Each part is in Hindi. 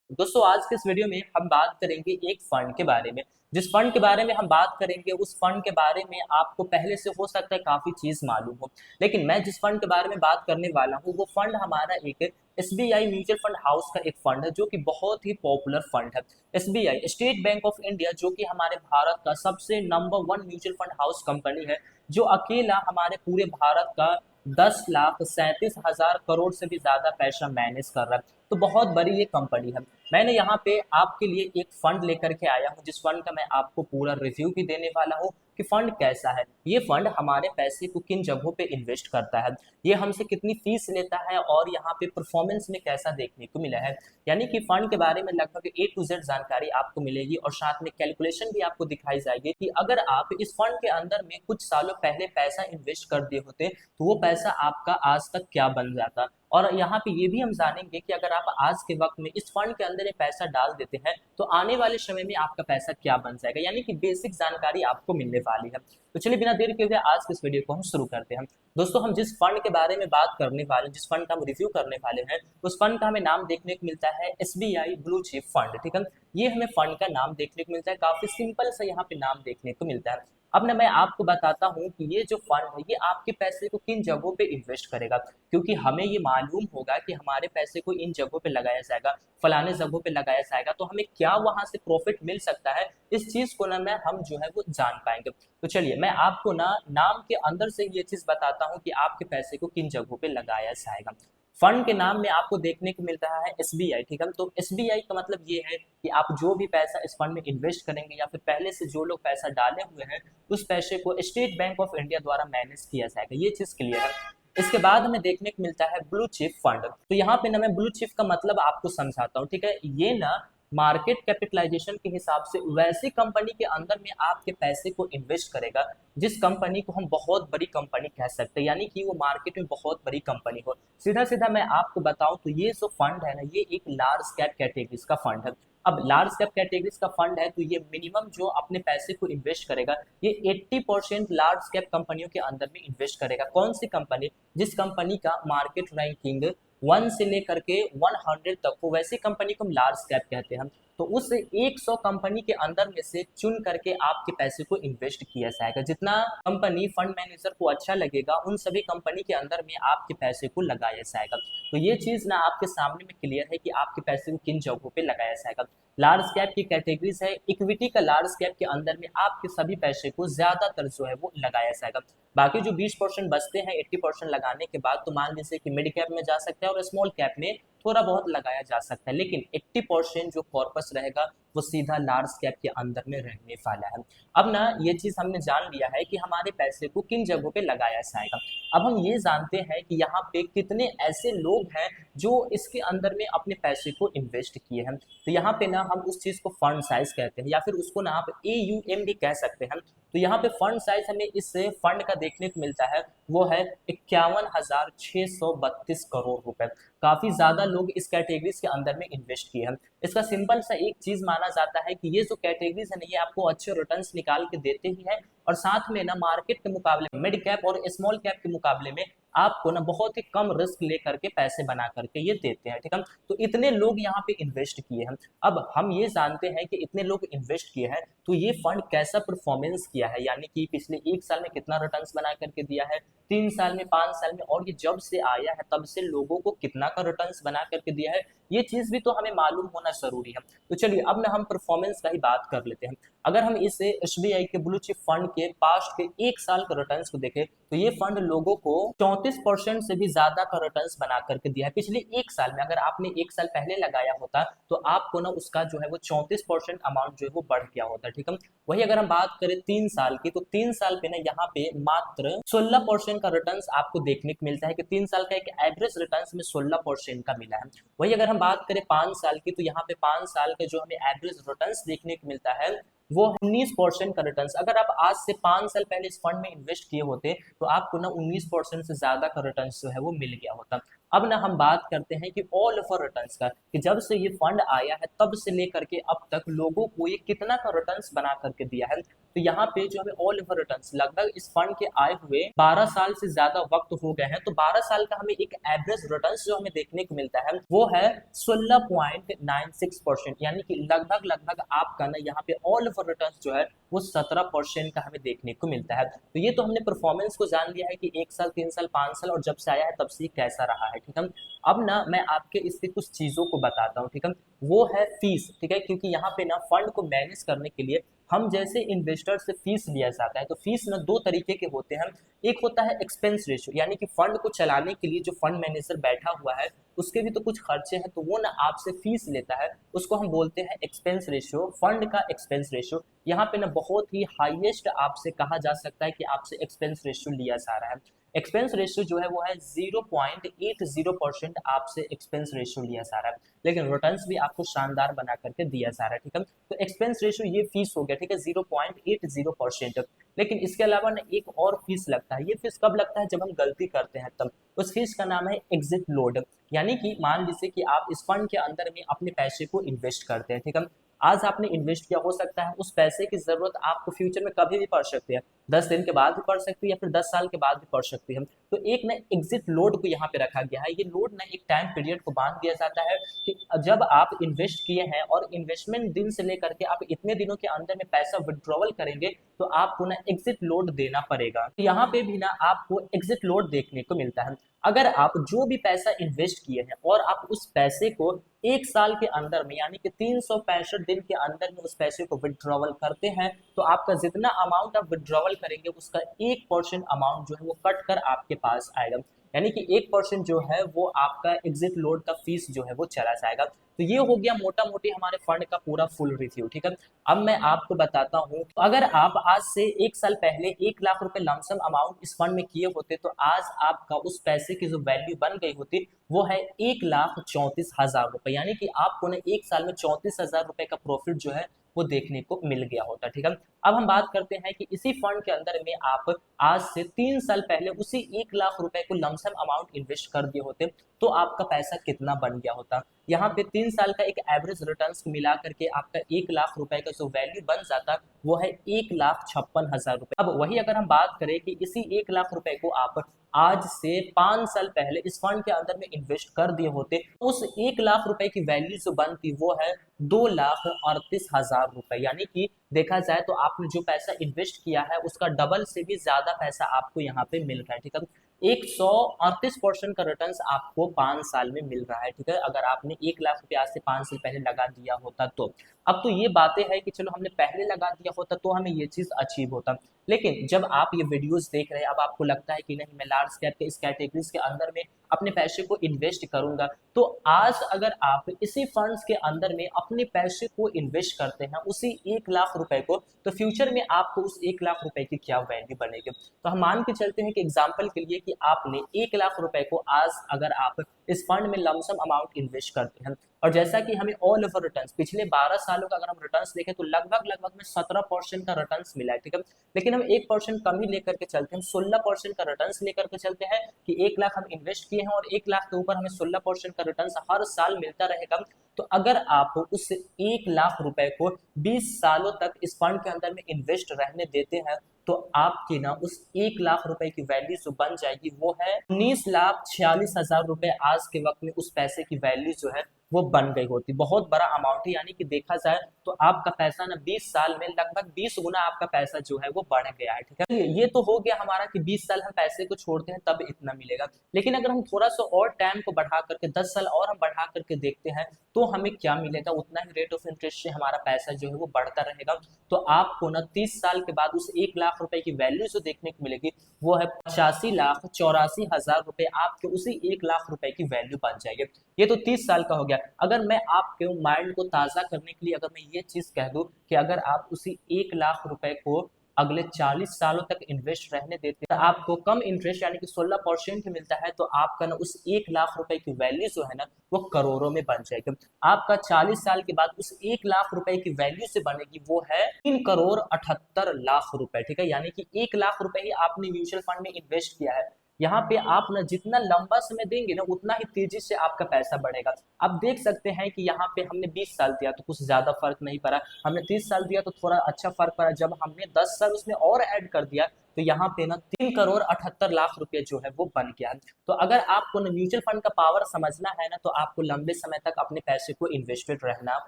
दोस्तों आज के इस वीडियो में हम बात करेंगे एक फंड के बारे में। जिस फंड के बारे में हम बात करेंगे उस फंड के बारे में आपको पहले से हो सकता है काफी चीज मालूम हो, लेकिन मैं जिस फंड के बारे में बात करने वाला हूँ वो फंड हमारा एक एसबीआई म्यूचुअल फंड हाउस का एक फंड है जो कि बहुत ही पॉपुलर फंड है। SBI state bank of India जो कि हमारे भारत का सबसे number one mutual fund house company है, जो अकेला हमारे पूरे भारत का 10,37,000 करोड़ से भी ज्यादा पैसा मैनेज कर रहा है। तो बहुत बड़ी ये कंपनी है। मैंने यहाँ पे आपके लिए एक फंड लेकर के आया हूँ जिस फंड का मैं आपको पूरा रिव्यू भी देने वाला हूँ कि फंड कैसा है, ये फंड हमारे पैसे को किन जगहों पे इन्वेस्ट करता है, ये हमसे कितनी फीस लेता है और यहाँ पे परफॉर्मेंस में कैसा देखने को मिला है। यानी कि फंड के बारे में लगभग ए टू जेड जानकारी आपको मिलेगी और साथ में कैलकुलेशन भी आपको दिखाई जाएगी कि अगर आप इस फंड के अंदर में कुछ सालों पहले पैसा इन्वेस्ट कर दिए होते तो वो पैसा आपका आज तक क्या बन जाता। और यहाँ पे ये भी हम जानेंगे कि अगर आप आज के वक्त में इस फंड के अंदर ये पैसा डाल देते हैं तो आने वाले समय में आपका पैसा क्या बन जाएगा, यानी कि बेसिक जानकारी आपको मिलने वाली है। तो चलिए बिना देर किए हुए आज के इस वीडियो को हम शुरू करते हैं। दोस्तों हम जिस फंड के बारे में बात करने वाले, जिस फंड का हम रिव्यू करने वाले हैं, उस फंड का हमें नाम देखने को मिलता है एसबीआई ब्लू चिप फंड। ठीक है, ये हमें फंड का नाम देखने को मिलता है, काफी सिंपल सा यहाँ पे नाम देखने को मिलता है। अब ना मैं आपको बताता हूँ कि ये जो फंड है ये आपके पैसे को किन जगहों पे इन्वेस्ट करेगा, क्योंकि हमें ये मालूम होगा कि हमारे पैसे को इन जगहों पे लगाया जाएगा, फलाने जगहों पे लगाया जाएगा, तो हमें क्या वहां से प्रॉफिट मिल सकता है, इस चीज को ना मैं हम जो है वो जान पाएंगे। तो चलिए मैं आपको ना नाम के अंदर से ये चीज बताता हूँ कि आपके पैसे को किन जगहों पे लगाया जाएगा। फंड के नाम में आपको देखने को मिल रहा है एसबीआई। ठीक है, तो एसबीआई का मतलब ये है कि आप जो भी पैसा इस फंड में इन्वेस्ट करेंगे या फिर पहले से जो लोग पैसा डाले हुए हैं उस पैसे को स्टेट बैंक ऑफ इंडिया द्वारा मैनेज किया जाएगा, ये चीज क्लियर है। इसके बाद हमें देखने को मिलता है ब्लू चिप फंड। तो यहाँ पे ना मैं ब्लू चिप का मतलब आपको समझाता हूँ। ठीक है, ये ना मार्केट कैपिटलाइजेशन के हिसाब से वैसी कंपनी के अंदर में आपके पैसे को इन्वेस्ट करेगा जिस कंपनी को हम बहुत बड़ी कंपनी कह सकते हैं, यानी कि वो मार्केट में बहुत बड़ी कंपनी हो। सीधा सीधा मैं आपको बताऊं तो ये जो फंड है ना ये एक लार्ज कैप कैटेगरीज का फंड है। अब लार्ज कैप कैटेगरीज का फंड है तो ये मिनिमम जो अपने पैसे को इन्वेस्ट करेगा ये 80% लार्ज कैप कंपनियों के अंदर में इन्वेस्ट करेगा। कौन सी कंपनी? जिस कंपनी का मार्केट रैंकिंग 1 से लेकर के 100 तक हो वैसी कंपनी को हम लार्ज कैप कहते हैं। तो उस 100 कंपनी के अंदर में से चुन करके आपके पैसे को इन्वेस्ट किया जाएगा। जितना कंपनी फंड मैनेजर को अच्छा लगेगा उन सभी कंपनी के अंदर में आपके पैसे को लगाया जाएगा। तो ये चीज ना आपके सामने में क्लियर है कि आपके पैसे को किन जगहों पे लगाया जाएगा। लार्ज कैप की कैटेगरीज है, इक्विटी का लार्ज कैप के अंदर में आपके सभी पैसे को ज्यादातर जो है वो लगाया जाएगा। बाकी जो 20% बचते हैं 80% लगाने के बाद तो मान लीजिए कि मिड कैप में जा सकते हैं और स्मॉल कैप में थोड़ा बहुत लगाया जा सकता है, लेकिन 80% जो कॉर्पस रहेगा वो सीधा लार्ज कैप के अंदर में रहने वाला है। अब ना ये चीज हमने जान लिया है कि हमारे पैसे को किन जगहों पे लगाया जाएगा। अब हम ये जानते हैं कि यहाँ पे कितने ऐसे लोग हैं जो इसके अंदर में अपने पैसे को इन्वेस्ट किए हैं। तो यहाँ पे ना हम उस चीज को फंड साइज कहते हैं या फिर उसको ना आप AUM भी कह सकते हैं। तो यहाँ पे फंड साइज हमें इस फंड का देखने को मिलता है वो है 51,632 करोड़ रुपए। काफी ज्यादा लोग इस कैटेगरीज के अंदर में इन्वेस्ट किए हैं। इसका सिंपल सा एक चीज माना जाता है कि ये जो कैटेगरीज है ना ये आपको अच्छे रिटर्न्स निकाल के देते ही है और साथ में ना मार्केट के मुकाबले मिड कैप और स्मॉल कैप के मुकाबले में आपको ना बहुत ही कम रिस्क लेकर के पैसे बना करके ये देते हैं। ठीक है, तो इतने लोग यहाँ पे इन्वेस्ट किए हैं। अब हम ये जानते हैं कि इतने लोग इन्वेस्ट किए हैं तो ये फंड कैसा परफॉर्मेंस किया है, यानी कि पिछले 1 साल में कितना रिटर्न्स बना करके दिया है, 3 साल में, 5 साल में, और ये जब से आया है तब से लोगों को कितना का रिटर्न्स बना करके दिया है, ये चीज भी तो हमें मालूम होना जरूरी है। तो चलिए अब ना हम परफॉर्मेंस का ही बात कर लेते हैं। अगर हम इसे एसबीआई के ब्लू चिप फंड के पास्ट के 1 साल के रिटर्न्स को देखें तो ये फंड लोगों को 34% से भी ज्यादा का रिटर्न्स बना करके दिया है पिछले 1 साल में। अगर आपने 1 साल पहले लगाया होता तो आपको ना उसका जो है वो 34% अमाउंट जो है वो बढ़ गया होता। ठीक है, वही अगर हम बात करें 3 साल की तो 3 साल पे ना यहाँ पे मात्र 16% का रिटर्न आपको देखने को मिलता है कि 3 साल का एक एवरेज रिटर्न में 16% का मिला है। वही अगर हम बात करें 5 साल की तो यहाँ पे 5 साल का जो हमें एवरेज रिटर्न देखने को मिलता है वो 19% का रिटर्न। अगर आप आज से 5 साल पहले इस फंड में इन्वेस्ट किए होते तो आपको ना 19% से ज्यादा का रिटर्न जो है वो मिल गया होता। अब ना हम बात करते हैं कि ऑल ओवर रिटर्न्स का, कि जब से ये फंड आया है तब से लेकर के अब तक लोगों को ये कितना का रिटर्न्स बना करके दिया है। तो तो यहाँ पे जो हमें ऑल ओवर रिटर्न्स लगभग इस फंड के आए हुए 12 साल से ज्यादा वक्त हो गए हैं, तो 12 साल का हमें एक एवरेज रिटर्न्स जो हमें देखने को मिलता है वो है 16.96%, यानी कि लगभग लगभग आपका ना यहाँ पे ऑल ओवर रिटर्न्स जो है वो 17% का हमें देखने को मिलता है। तो ये तो हमने परफॉर्मेंस को जान लिया है कि 1 साल 3 साल 5 साल और जब से आया है तब से कैसा रहा है, ठीक है। अब ना मैं आपके इसके कुछ चीजों को बताता हूँ, ठीक है। वो है फीस, ठीक है, क्योंकि यहाँ पे ना फंड को मैनेज करने के लिए हम जैसे इन्वेस्टर से फीस लिया जाता है, तो फीस ना दो तरीके के होते हैं। एक होता है एक्सपेंस रेशियो, यानी कि फंड को चलाने के लिए जो फंड मैनेजर बैठा हुआ है उसके भी तो कुछ खर्चे हैं, तो वो ना आपसे फीस लेता है, उसको हम बोलते हैं एक्सपेंस रेशियो, फंड का एक्सपेंस रेशियो। यहाँ पे ना बहुत ही हाईएस्ट आपसे कहा जा सकता है कि आपसे एक्सपेंस रेशियो लिया जा रहा है। एक्सपेंस रेशियो जो है वो है 0.80% आपसे एक्सपेंस रेशियो लिया जा रहा है, लेकिन रिटर्न्स भी आपको शानदार बना करके दिया जा रहा है, ठीक है। तो एक्सपेंस रेशियो ये फीस हो गया, ठीक है, 0.80%। लेकिन इसके अलावा ना एक और फीस लगता है। ये फीस कब लगता है? जब हम गलती करते हैं तब। उस फीस का नाम है एग्जिट लोड, यानी कि मान लीजिए कि आप इस फंड के अंदर में अपने पैसे को इन्वेस्ट करते हैं, ठीक है। आज आपने इन्वेस्ट किया, हो सकता है उस पैसे की जरूरत आपको फ्यूचर में कभी भी पड़ सकती है, 10 दिन के बाद भी पड़ सकती है या फिर 10 साल के बाद भी पड़ सकती है। तो एक ना एग्जिट लोड को यहाँ पे रखा गया है। ये लोड ना एक टाइम पीरियड को बांध दिया जाता है कि जब आप इन्वेस्ट किए हैं और इन्वेस्टमेंट दिन से लेकर के आप इतने दिनों के अंदर में पैसा विड्रॉवल करेंगे तो आपको ना एग्जिट लोड देना पड़ेगा। तो यहाँ पे भी ना आपको एग्जिट लोड देखने को मिलता है। अगर आप जो भी पैसा इन्वेस्ट किए हैं और आप उस पैसे को 1 साल के अंदर में यानी कि 365 दिन के अंदर में उस पैसे को विड्रॉवल करते हैं, तो आपका जितना अमाउंट आप विड्रॉवल करेंगे उसका 1% अमाउंट जो है वो कट कर आपके पास आएगा, यानी कि 1% जो है वो आपका एग्जिट लोड का फीस जो है वो चला जाएगा। तो ये हो गया मोटा मोटी हमारे फंड का पूरा फुल रिव्यू, ठीक है। अब मैं आपको बताता हूँ, तो अगर आप आज से 1 साल पहले 1 लाख रुपए लमसम अमाउंट इस फंड में किए होते तो आज आपका उस पैसे की जो वैल्यू बन गई होती वो है 1,34,000 रुपए, यानी कि आपको ना 1 साल में 34,000 रुपए का प्रॉफिट जो है वो देखने को मिल गया होता, ठीक है। अब हम बात करते हैं कि इसी फंड के अंदर में आप आज से 3 साल पहले उसी 1 लाख रुपए को लमसम अमाउंट इन्वेस्ट कर दिए होते तो आपका पैसा कितना बन गया होता। यहाँ पे 3 साल का एक एवरेज रिटर्न्स मिला करके आपका 1 लाख रुपए का जो वैल्यू बन जाता वो है 1,56,000 रुपए। अब वही अगर हम बात करें कि इसी 1 लाख रुपए को आप आज से 5 साल पहले इस फंड के अंदर में इन्वेस्ट कर दिए होते, उस 1 लाख रुपए की वैल्यू जो बनती वो है 2,38,000 रुपए, यानी कि देखा जाए तो आपने जो पैसा इन्वेस्ट किया है उसका डबल से भी ज्यादा पैसा आपको यहाँ पे मिल रहा है, ठीक है। 138% का रिटर्न आपको 5 साल में मिल रहा है, ठीक है, अगर आपने 1 लाख रुपए आज से 5 साल पहले लगा दिया होता तो। अब तो ये बातें हैं कि चलो हमने पहले लगा दिया होता तो हमें ये चीज अचीव होता, लेकिन जब आप ये वीडियोस देख रहे हैं अब आपको लगता है कि नहीं मैं लार्ज कैप के इस कैटेगरीज के अंदर में अपने पैसे को इन्वेस्ट करूंगा, तो आज अगर आप इसी फंड्स के अंदर में अपने पैसे को इन्वेस्ट करते हैं उसी 1 लाख रुपए को, तो फ्यूचर में आपको उस 1 लाख रुपए की क्या वैल्यू बनेगी। तो हम मान के चलते हैं कि एग्जाम्पल के लिए कि आपने 1 लाख रुपए को आज अगर आप इस फंड में लमसम अमाउंट इन्वेस्ट करते हैं और जैसा कि हमें ऑल ओवर रिटर्न्स पिछले 12 सालों का अगर हम रिटर्न्स देखें तो लगभग लगभग में 17% का रिटर्न्स मिला है, ठीक है। लेकिन हम 1% कम ही लेकर के चलते हैं, हम 16% का रिटर्न्स लेकर के चलते हैं कि 1 लाख हम इन्वेस्ट किए हैं और 1 लाख के ऊपर हमें 16% का रिटर्न्स हर साल मिलता रहेगा। तो अगर आप उस 1 लाख रुपए को 20 सालों तक इस फंड के अंदर में इन्वेस्ट रहने देते हैं तो आपकी ना उस 1 लाख रुपए की वैल्यू जो बन जाएगी वो है 19,46,000 रुपए। आज के वक्त में उस पैसे की वैल्यू जो है वो बन गई होती। बहुत बड़ा अमाउंट है, यानी कि देखा जाए तो आपका पैसा ना 20 साल में लगभग 20 गुना आपका पैसा जो है वो बढ़ गया है, ठीक है। ये तो हो गया हमारा कि 20 साल हम पैसे को छोड़ते हैं तब इतना मिलेगा, लेकिन अगर हम थोड़ा सा और टाइम को बढ़ा करके 10 साल और हम बढ़ा करके देखते हैं तो हमें क्या मिलेगा, उतना ही रेट ऑफ इंटरेस्ट से हमारा पैसा जो है वो बढ़ता रहेगा। तो आपको ना 30 साल के बाद उस 1 लाख रुपए की वैल्यू जो देखने को मिलेगी वो है 85,84,000 रुपए, आपके उसी 1 लाख रुपए की वैल्यू बन जाएगी। ये तो 30 साल का हो गया। अगर मैं आपके माइंड को ताजा करने के लिए अगर मैं ये चीज कह दूं कि अगर आप उसी 1 लाख रुपए को अगले 40 सालों तक इन्वेस्ट रहने देते हैं तो आपको कम इंटरेस्ट यानी कि 16% मिलता है, तो आपका ना उस 1 लाख रुपए की वैल्यू जो है ना वो करोड़ों में बन जाएगी। आपका 40 साल के बाद उस 1 लाख रुपए की वैल्यू से बनेगी वो है 3,78,00,000 रुपए, ठीक है। यानी कि 1 लाख रुपए ही आपने म्यूचुअल फंड में इन्वेस्ट किया है, यहाँ पे आप ना जितना लंबा समय देंगे ना उतना ही तेजी से आपका पैसा बढ़ेगा। आप देख सकते हैं कि यहाँ पे हमने 20 साल दिया तो कुछ ज्यादा फर्क नहीं पड़ा, हमने 30 साल दिया तो थोड़ा अच्छा फर्क पड़ा, जब हमने 10 साल उसमें और ऐड कर दिया तो यहाँ पे ना 3 करोड़ 78 लाख रुपए जो है वो बन गया। तो अगर आपको ना म्यूचुअल फंड का पावर समझना है ना तो आपको लंबे समय तक अपने पैसे को इन्वेस्टेड रहना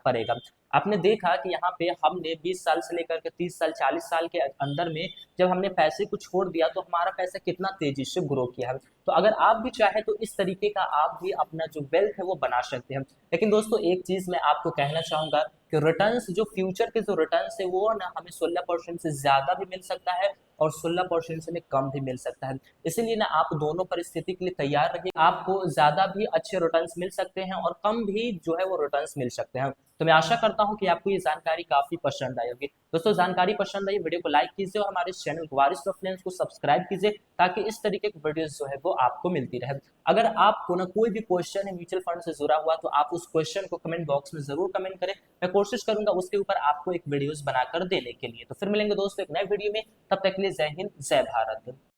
पड़ेगा। आपने देखा कि यहाँ पे हमने 20 साल से लेकर के 30 साल 40 साल के अंदर में जब हमने पैसे को छोड़ दिया तो हमारा पैसा कितना तेजी से ग्रो किया है। तो अगर आप भी चाहे तो इस तरीके का आप भी अपना जो वेल्थ है वो बना सकते हैं। लेकिन दोस्तों एक चीज मैं आपको कहना चाहूंगा कि रिटर्न्स जो फ्यूचर के जो रिटर्न्स है वो ना हमें 16% से ज्यादा भी मिल सकता है और 16% से कम भी मिल सकता है। इसीलिए ना आप दोनों परिस्थिति के लिए तैयार रहिए, आपको ज्यादा भी अच्छे रिटर्न्स मिल सकते हैं और कम भी जो है वो रिटर्न्स मिल सकते हैं। तो मैं आशा करता हूं कि आपको ये जानकारी काफी पसंद आई होगी। दोस्तों जानकारी पसंद आई वीडियो को लाइक कीजिए और हमारे चैनल वारिस ऑफ फाइनेंस को सब्सक्राइब कीजिए ताकि इस तरीके की वीडियोस जो है वो आपको मिलती रहे। अगर आपको ना कोई भी क्वेश्चन है म्यूचुअल फंड से जुड़ा हुआ तो आप उस क्वेश्चन को कमेंट बॉक्स में जरूर कमेंट करें, मैं कोशिश करूंगा उसके ऊपर आपको एक वीडियोस बनाकर देने के लिए। तो फिर मिलेंगे दोस्तों एक नए वीडियो में, तब तक के लिए जय हिंद जय भारत।